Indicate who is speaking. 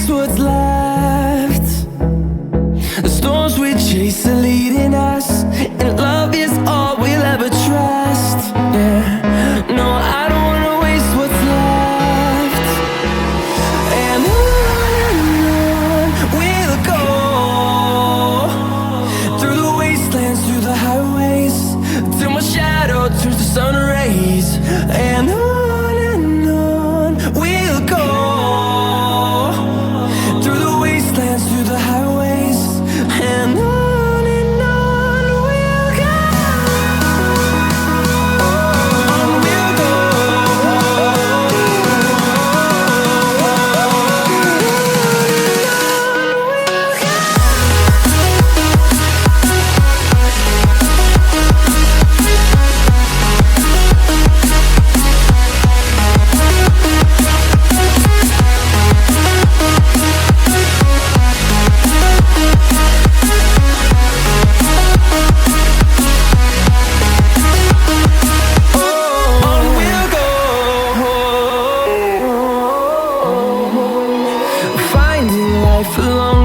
Speaker 1: waste what's left. The storms we chase are leading us, and love is all we'll ever trust. Yeah, no, I don't wanna waste what's left. And on we'll go, through the wastelands, through the highways, till my shadow turns to sun rays. And on we'll go, through the wastelands, through the highways, and on we'll go. On we'll go. On we'll go. Finding life alone.